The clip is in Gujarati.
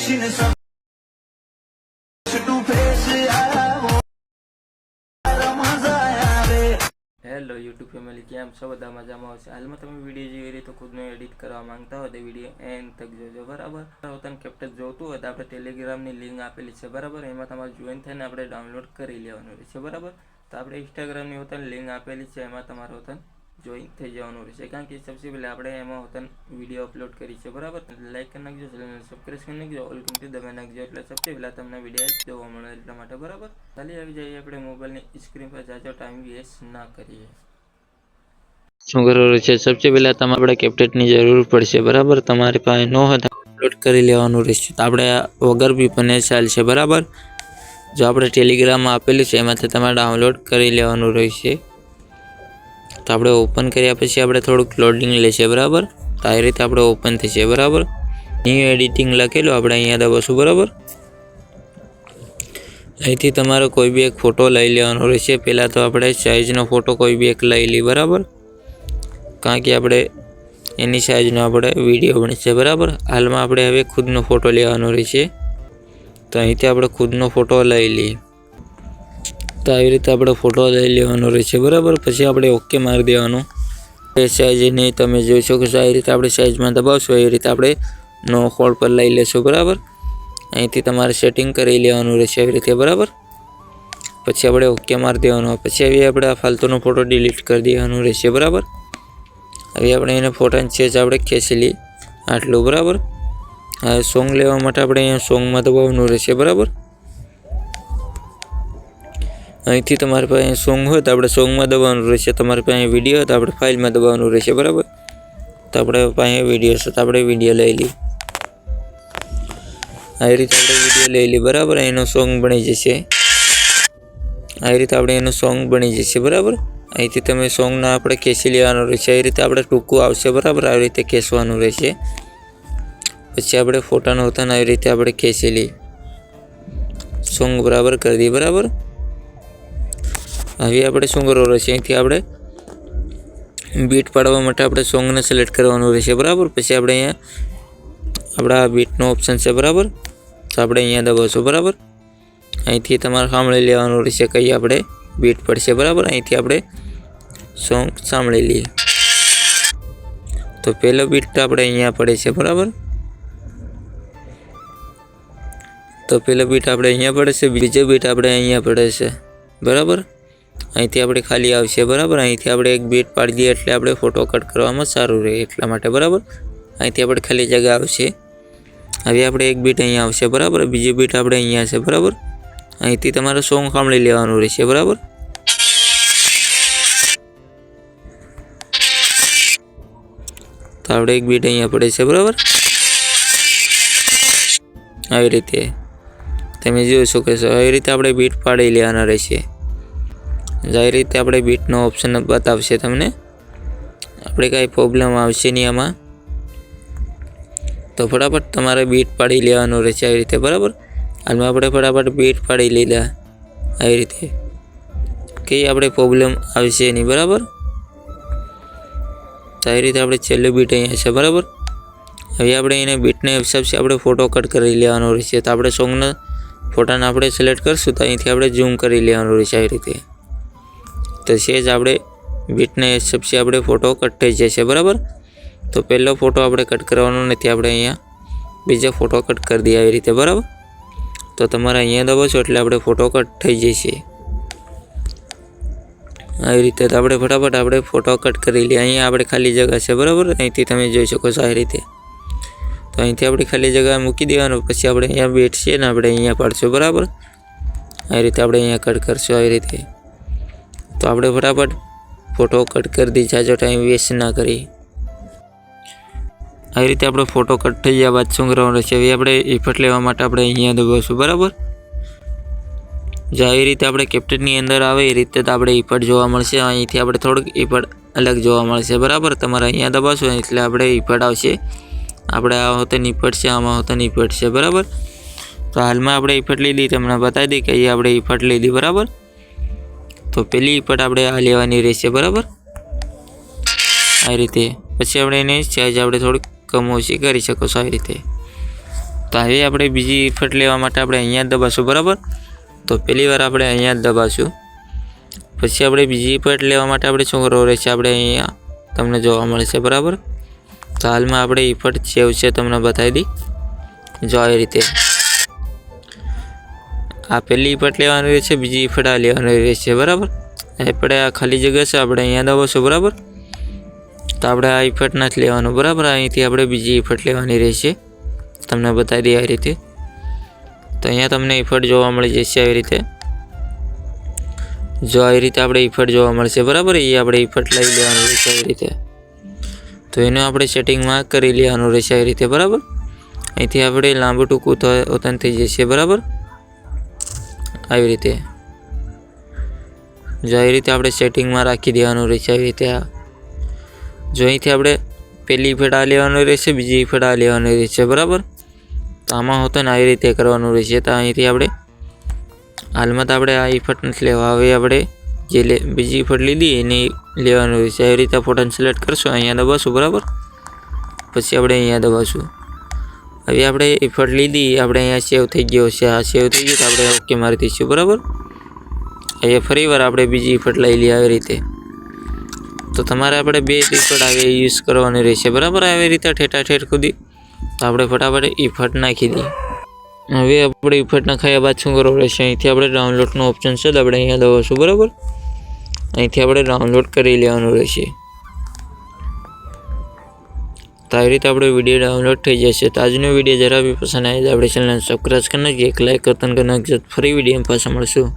હેલો યુટ્યુબ ફેમિલી, કેમ છો? બધા મજામાં આવશે? હાલમાં તમે વિડીયો જોઈ રહી તો ખુદનો એડિટ કરવા માંગતા હોય તો વિડીયો એન્ડ તક જોજો, બરાબર? પોતાનું કેપ્ટન જોતું હોય તો આપણે ટેલિગ્રામની લિંક આપેલી છે, બરાબર? એમાં તમારે જોઈન થઈને આપણે ડાઉનલોડ કરી લેવાનું રહેશે, બરાબર? તો આપણે ઇન્સ્ટાગ્રામની પોતાની લિંક આપેલી છે, એમાં તમારે પોતાનું જોઈન થઈ જવાનું રહેશે, કારણ કે સૌથી પહેલાં આપણે એમાં પોતાનું વિડીયો અપલોડ કરી છે, બરાબર? લાઈક કરી નાખજો, ચેનલને સબસ્ક્રાઈબ કરી નાખજો, ઓલ ઘંટી દબાવી નાખજો, એટલે સૌથી પહેલાં તમને વિડીયો જોવા મળે એટલા માટે, બરાબર? ચાલી આવી જઈએ આપણે મોબાઈલની સ્ક્રીન પર, જાજો ટાઈમ વેસ્ટ ના કરીએ। શું કરવાનું છે? સૌથી પહેલા તમારે કેપ્ટનની જરૂર પડશે, બરાબર? તમારી પાસે ન હોય તો ડાઉનલોડ કરી લેવાનું રહેશે। તો આપણે વગર બી પણ ચાલશે, બરાબર? જો આપણે ટેલિગ્રામમાં આપેલું છે એમાંથી તમારે ડાઉનલોડ કરી લેવાનું રહેશે। તો આપણે ઓપન કર્યા પછી આપણે થોડુંક લોડિંગ લેશે, બરાબર? તો આ રીતે આપણે ઓપન થશે, બરાબર? ન્યૂ એડિટિંગ લખેલું આપણે અહીંયા દબાવશું, બરાબર? અહીંથી તમારે કોઈ બી એક ફોટો લઈ લેવાનો રહેશે। પહેલાં તો આપણે સાઇઝનો ફોટો કોઈ બી એક લઈ લઈએ, બરાબર? કારણ કે આપણે એની સાઇઝનો આપણે વિડીયો બનશે, બરાબર? હાલમાં આપણે હવે ખુદનો ફોટો લેવાનો રહેશે, તો અહીંથી આપણે ખુદનો ફોટો લઈ લઈએ। તો આવી રીતે આપણે ફોટો લઈ લેવાનો રહેશે, બરાબર? પછી આપણે ઓકે મારી દેવાનું। એ સાઇઝની તમે જોઈ શકો છો, આવી રીતે આપણે સાઇઝમાં દબાવશો એ રીતે આપણે નો હોલ્ડ પર લઈ લેશું, બરાબર? અહીંથી તમારે સેટિંગ કરી લેવાનું રહેશે આવી રીતે, બરાબર? પછી આપણે ઓકે મારી દેવાનું। પછી હવે આપણે આ ફાલતુનો ફોટો ડિલીટ કરી દેવાનું રહેશે, બરાબર? હવે આપણે એને ફોટાની સેજ આપણે ખેંચી લઈએ આટલું, બરાબર? હવે સોંગ લેવા માટે આપણે અહીંયા સોંગમાં દબાવવાનું રહેશે, બરાબર? અહીંથી તમારી પાસે સોંગ હોય તો આપણે સોંગમાં દબાવવાનું રહેશે, તમારી પાસે વિડીયો હોય તો આપણે ફાઇલમાં દબાવવાનું રહેશે, બરાબર? તો આપણે પાસે વિડીયો છે તો આપણે વિડીયો લઈ લઈએ, આવી રીતે આપણે વિડીયો લઈ લઈએ, બરાબર? એનો સોંગ બની જશે, આવી રીતે આપણે એનું સોંગ બની જશે, બરાબર? અહીંથી તમે સોંગના આપણે ખેંચી લેવાનું રહેશે, આવી રીતે આપણે ટૂંકું આવશે, બરાબર? આવી રીતે ખેંચવાનું રહેશે। પછી આપણે ફોટાનો હતો ને આવી રીતે આપણે ખેંચી લઈએ, સોંગ બરાબર કરી દઈએ, બરાબર? હવે આપણે શું કરવાનું રહેશે? અહીંથી આપણે બીટ પાડવા માટે આપણે સોંગને સિલેક્ટ કરવાનું રહેશે, બરાબર? પછી આપણે અહીંયા આપણા બીટનો ઓપ્શન છે, બરાબર? તો આપણે અહીંયા દબાવશું, બરાબર? અહીંથી તમારે સાંભળી લેવાનું રહેશે કઈ આપણે બીટ પડશે, બરાબર? અહીંથી આપણે સોંગ સાંભળી લઈએ। તો પહેલો બીટ તો આપણે અહીંયા પડે છે, બરાબર? તો પહેલો બીટ આપણે અહીંયા પડે છે, બીજો બીટ આપણે અહીંયા પડે છે, બરાબર? અહીંથી આપણે ખાલી આવશે, બરાબર? અહીંથી આપણે એક બીટ પાડી દઈએ એટલે આપણે ફોટો કટ કરવામાં સારું રહે એટલા માટે, બરાબર? અહીંથી આપણે ખાલી જગ્યા આવશે। હવે આપણે એક બીટ અહીંયા આવશે, બરાબર? બીજી બીટ આપણે અહીંયા છે, બરાબર? અહીંથી તમારે સોંગ સાંભળી લેવાનું રહેશે, બરાબર? તો આપણે એક બીટ અહીંયા પડે છે, બરાબર? આવી રીતે તમે જોઈ શકો છો, આવી રીતે આપણે બીટ પાડી લેવાના રહેશે। આવી રીતે આપણે બીટનો ઓપ્શન બતાવશે તમને, આપણે કાંઈ પ્રોબ્લેમ આવશે નહીં આમાં। તો ફટાફટ તમારે બીટ પાડી લેવાનું રહેશે આવી રીતે, બરાબર? હાલમાં આપણે ફટાફટ બીટ પાડી લીધા આવી રીતે, કંઈ આપણે પ્રોબ્લેમ આવશે નહીં, બરાબર? તો આવી રીતે આપણે છેલ્લું બીટ અહીંયા છે, બરાબર? હવે આપણે એને બીટને હિસાબથી આપણે ફોટો કટ કરી લેવાનો રહેશે। તો આપણે સોંગના ફોટાને આપણે સિલેક્ટ કરશું તો અહીંથી આપણે ઝૂમ કરી લેવાનું રહેશે આવી રીતે, તો સેજ આપણે બીટને હિસાબથી આપણે ફોટો કટ થઈ જશે, બરાબર? તો પહેલો ફોટો આપણે કટ કરવાનો નથી, આપણે અહીંયા બીજો ફોટો કટ કરી દઈએ આવી રીતે, બરાબર? તો તમારે અહીંયા દબાવશો એટલે આપણે ફોટો કટ થઈ જશે આવી રીતે। તો આપણે ફટાફટ આપણે ફોટો કટ કરી લઈએ। અહીંયા આપણે ખાલી જગ્યા છે, બરાબર? અહીંથી તમે જોઈ શકો છો આવી રીતે, તો અહીંથી આપણે ખાલી જગ્યા મૂકી દેવાનું। પછી આપણે અહીંયા બીટ છે ને આપણે અહીંયા પાડશું, બરાબર? આવી રીતે આપણે અહીંયા કટ કરશું આવી રીતે। તો આપણે ફટાફટ ફોટો કટ કરી દઈએ, જાજો ટાઈમ વેસ્ટ ના કરી। આવી રીતે આપણે ફોટો કટ થઈ ગયા બાદ શું કરવાનું રહેશે? હવે આપણે ઇફેક્ટ લેવા માટે આપણે અહીંયા દબાવશું, બરાબર? જો આવી રીતે આપણે કેપ્ટનની અંદર આવે એ રીતે તો આપણે ઇફેક્ટ જોવા મળશે। અહીંથી આપણે થોડુંક ઇફેક્ટ અલગ જોવા મળશે, બરાબર? તમારે અહીંયા દબાવશો એટલે આપણે ઇફેક્ટ આવશે, આપણે આ હોતે ઇફેક્ટ છે, આમાં હોતે ઇફેક્ટ છે, બરાબર? તો હાલમાં આપણે ઇફેક્ટ લીધી, તમને બતાવી દઈએ કે અહીંયા આપણે ઇફેક્ટ લીધી, બરાબર? તો પહેલી ઇફેક્ટ આપણે આ લેવાની રહેશે, બરાબર? આ રીતે પછી આપણે એની સાઈઝ આપણે થોડીક કમ ઓછી કરી શકો છો આવી રીતે। તો હવે આપણે બીજી ઇફેક્ટ લેવા માટે આપણે અહીંયા જ દબાશું બરાબર. તો પહેલી વાર આપણે અહીંયા જ દબાશું. પછી આપણે બીજી ઇફેક્ટ લેવા માટે આપણે શું કરવું રહેશે, આપણે અહીંયા તમને જોવા મળશે બરાબર. તો હાલમાં આપણે ઇફેક્ટ સેવ છે તમને બતાવી દી. જો આવી રીતે આ પહેલી ઇફેક્ટ લેવાની રહેશે, બીજી ઇફેક્ટ આ લેવાની રહેશે બરાબર. આપણે આ ખાલી જગ્યા છે આપણે અહીંયા દબાવશું બરાબર. તો આપણે આ ઇફેક્ટ નથી લેવાનું બરાબર. અહીંથી આપણે બીજી ઇફેક્ટ લેવાની રહેશે, તમને બતાવી દઈએ આવી રીતે. તો અહીંયા તમને ઇફેક્ટ જોવા મળી જશે આવી રીતે. જો આવી રીતે આપણે ઇફેક્ટ જોવા મળશે બરાબર. એ આપણે ઇફેક્ટ લઈ લેવાનું રહેશે આવી રીતે. તો એનું આપણે સેટિંગમાં કરી લેવાનું રહેશે આવી રીતે બરાબર. અહીંથી આપણે લાંબુ ટૂંકું ઓતન થઈ જશે બરાબર. આવી રીતે જો આવી રીતે આપણે સેટિંગમાં રાખી દેવાનું રહેશે આવી રીતે. જો અહીંથી આપણે પહેલી ઇફેક્ટ આ લેવાનું રહેશે, બીજી ઇફેક્ટ આ લેવાની રહેશે બરાબર. તો આમાં હોતો ને આવી રીતે કરવાનું રહેશે. તો અહીંથી આપણે હાલમાં તો આપણે આ ઇફેક્ટ નથી લેવા, હવે આપણે જે બીજી ઇફેક્ટ લીધી એની લેવાનું રહેશે. આવી રીતે ફોટોને સિલેક્ટ કરશું, અહીંયા દબાવશું બરાબર. પછી આપણે અહીંયા દબાવશું. હવે આપણે ઇફેક્ટ લીધી, આપણે અહીંયા સેવ થઈ ગયો છે. આ સેવ થઈ ગયું તો આપણે ઓકે મારી દઈશું બરાબર. અહીંયા ફરીવાર આપણે બીજી ઇફેક્ટ લઈ લઈએ આવી રીતે. તો તમારે આપણે બે ઇફેક્ટ આવી યુઝ કરવાની રહેશે બરાબર. આવી રીતે ઠેઠ સુધી તો આપણે ફટાફટ ઇફેક્ટ નાખી દઈએ. હવે આપણે ઇફેક્ટ નાખાયા બાદ શું કરવું રહેશે, અહીંથી આપણે ડાઉનલોડનો ઓપ્શન છે તો આપણે અહીંયા દબાવશું બરાબર. અહીંથી આપણે ડાઉનલોડ કરી લેવાનું રહેશે. તો આવી રીતે આપણો વિડીયો ડાઉનલોડ થઈ જશે. તો આજનો વિડીયો જરા બી પસંદ આવે તો આપણે ચેનલને સબસ્ક્રાઈબ કરી નાખીએ, એક લાઈક કરતા કરી નાખજો. ફરી વિડીયો પાછા મળશું.